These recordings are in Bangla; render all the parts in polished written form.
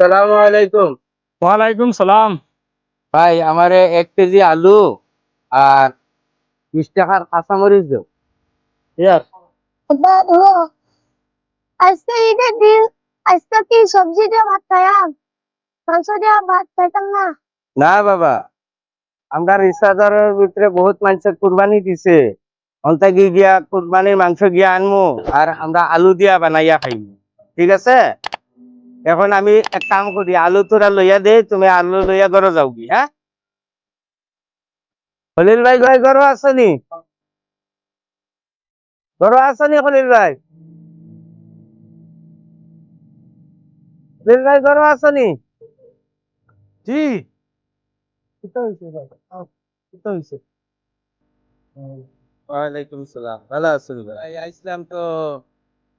সালামু আলাইকুম। ওয়ালাইকুম সালাম। ভাই আমারে 1 কেজি আলু আর 20 টাকার কাঁচামরিচ দেও। ইয়ার দাদু, আজকে ঈদের দিন। আজকে কি সবজি দিয়ে ভাত খাইয়াম? মাংস দিয়ে ভাত খাইতাম না। না বাবা, আমরা রিসার্চারের ভিতরে বহুত মানুষ কুরবানি দিছে। অন্তাকি গিয়া কুরবানির মাংস গিয়া আনমু আর আমরা আলু দিয়া বানাইয়া খাইমু। ঠিক আছে? এখন আমি এক কাম করি, আলু তোরা লইয়া দে, তুমি আলু লইয়া ঘরে যাও কি, হ্যাঁ? খলিল ভাই ভাই ঘরে আসনি? ঘরে আসনি খলিল ভাই? খলিল ভাই ঘরে আসনি? জি, কিতা হইছে ভাই? কিতা হইছে? ওয়ালাইকুম সালাম, ভালো আছেন ভাই? আইসলাম তো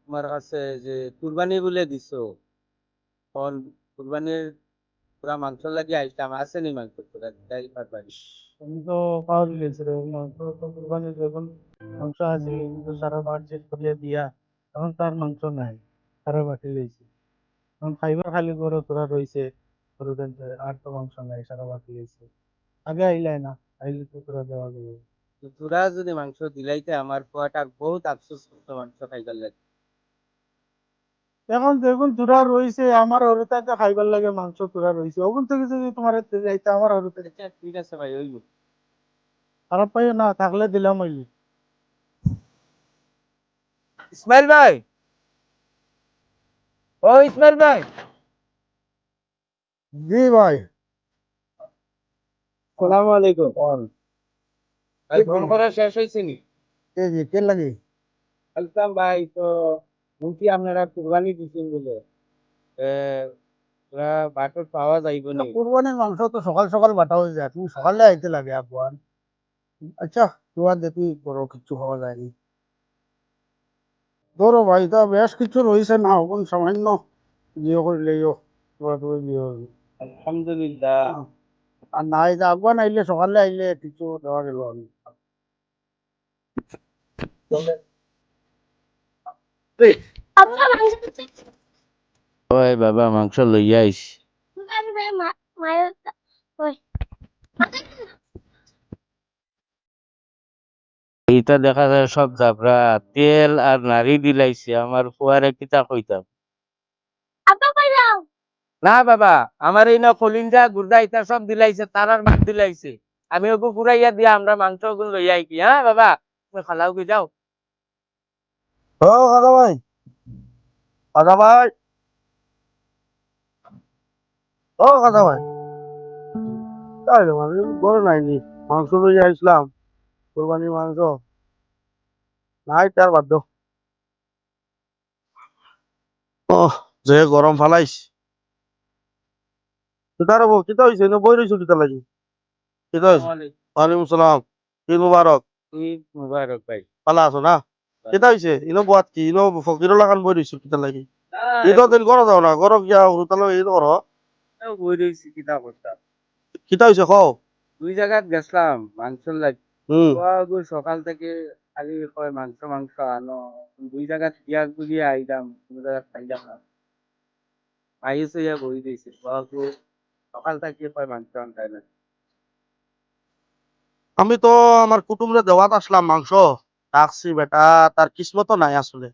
তোমার কাছে যে কুরবানি বলে দিছো, কোন কুরবানির পুরা মাংস লাগিয়ে আইসলাম, আসেনি মাংস পুরা তাই পারবানি। আমি তো পাওয়া গেছে রে, মাংস তো কুরবানি যখন মাংস আছে কিন্তু সারা বাড়ি করিয়া দিয়া এখন তার মাংস নাই, সারা বাটি লইছে। এখন খাইবার খালি করে তোরা রইছে, গরুদের আর তো মাংস নাই, সারা বাটি লইছে। আগে আইলাই না, আইলে তো তোরা দেওয়া যাবে। তো তোরা যদি মাংস দিলাইতে আমার পোয়াটা বহুত আফসোস করতো মাংস খাইবার লাগে। এখন দেখুন তোরা রইছে আমার হরুতাতে খাইবার লাগে মাংস, তোরা রইছে ওখান থেকে যদি তোমার যাইতে আমার হরুতে আচ্ছা ঠিক আছে ভাই, ওইব। খারাপ পাইও না, থাকলে দিলাম হইলি। ইসমাইল ভাই, ও ইসমাইল ভাই, জি ভাই। সালাম আলাইকুম। ভাই ফোন করা শেষ হয়েছে নি? এই যে কে লাগে? বলতাম ভাই, তো মুখি আপনারা কুরবানি দিচ্ছেন বলে তোরা বাটর পাওয়া যাইব নি? কুরবানির মাংস তো সকাল সকাল বাটা হয়ে যায়, তুমি সকালে আইতে লাগে আবহান। আচ্ছা, তোমার দেখি বড় কিছু হওয়া যায়নি। ধরো ভাই, তা বেশ কিছু রয়েছে না, এখন সামান্য বিয়ে করলেও তোমার তুমি বিয়ে হবে। আলহামদুলিল্লাহ। আর নাই যে আগুয়ান আইলে সকালে আইলে কিছু দেওয়া গেল আমি। আপনার মাংস দিতে ওই বাবা মাংস লইয়া আইস। পারবে মায়ের ওই এইটা দেখা যায় সব জাবরা তেল আর নারী দিলাইছে, আমার ফুয়ারে কিতা কইতাম। আপা কইলাম। না বাবা, আমার এই না কলিঞ্জা গুর্দা ইটা সব দিলাইছে, তারার ভাত দিলাইছে। আমি ওকে পুরাইয়া দিয়া আমরা মাংস ওগুলো লইয়া আই কি, হ্যাঁ বাবা? তুমি খালাও কি যাও। ও দাদা ভাই, দাদা ভাই, ও দাদা ভাই, তাই রে মানে বড় নাইনি, মাংস লইয়া আইসলাম, কোরবানির মাংস নাই, তার বাদ দাও। ও, যে গরম ফালাইস। কিতা রব, কিতা হইছে না বই রইছো কিতা লাগি? কিতা হইছে? ওয়ালাইকুম সালাম। ঈদ মুবারক। ঈদ মুবারক ভাই। ভালো আছো না? কিতা হইছে? ইনো বুয়াত কি? ইনো ফকিরও লাগান বই রইছো কিতা লাগি? ঈদর দিন করো যাও না, করো গিয়া হুরুতালো ঈদ করো। বই রইছি কিতা করতাম। কিতা হইছে কও? দুই জায়গাত গেছলাম মাংস লাগ, হুম। সকাল থেকে খালি কয় মাংস মাংস আনো। দুই জায়গাত গিয়া ঘুরিয়া আইলাম, দুই জায়গাত খাইলাম না। আইসে ইয়া বই রইছে, সকাল থেকে কয় মাংস আনতাই না। আমি তো আমার কুটুমরে দেওয়াত আসলাম মাংস, ডাকছি বেটা, তার কিসমত নাই আসলে।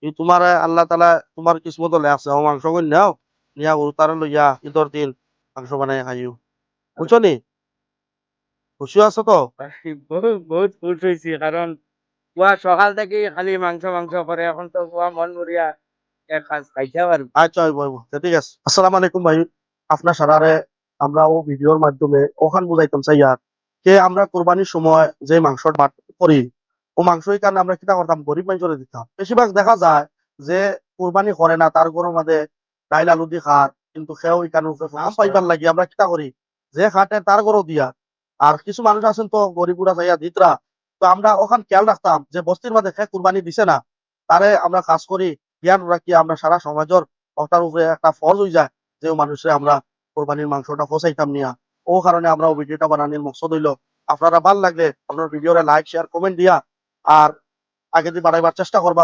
এই তোমার আল্লাহ তালা তোমার কিসমত লেখছে, ও মাংস কই নাও, নিয়া হুরুতারে লইয়া ঈদর দিন মাংস বানাই খাইও। বুঝছো নি? খুশি আছো তো? বহুত বহুত খুশ হয়েছি, কারণ পুয়া সকাল থেকে খালি মাংস মাংস করে, এখন তো পুয়া মন মরিয়া এক কাজ খাইতে পারবো। আচ্ছা হইব হইব, ঠিক আছে। আসসালামু আলাইকুম ভাই, আপনার সারারে আমরা ও ভিডিওর মাধ্যমে ওখান বুঝাইতাম চাই আর কে আমরা কোরবানির সময় যে মাংসর ভাত করি, ও মাংস এই কারণে আমরা কিতা করতাম, গরিব মানুষরে দিতাম। বেশিরভাগ দেখা যায় যে কোরবানি করে না, তার গরুর মাঝে ডাইল আলু দি খাত, কিন্তু সেও এই কারণে নাম পাইবার লাগি আমরা কিতা করি, যে খাটে তার গরু দিয়া। আর কিছু মানুষ আছেন তো গরিবুরা যাইয়া দিতরা, তো আমরা ওখান খেয়াল রাখতাম যে বস্তির মাঝে খে কোরবানি দিছে না, তারে আমরা কাজ করি জ্ঞান রাখি, আমরা সারা সমাজের ওটার উপরে একটা ফল হয়ে যায় যে মানুষে আমরা কোরবানির মাংসটা ফসাইতাম নিয়া। ও কারণে আমরা ভিডিওটা বানানোর মকসদ হইলো আপনারা ভাল লাগলে আপনার ভিডিওরে লাইক শেয়ার কমেন্ট দিয়া আর আগে দিয়ে বাড়াইবার চেষ্টা করবা।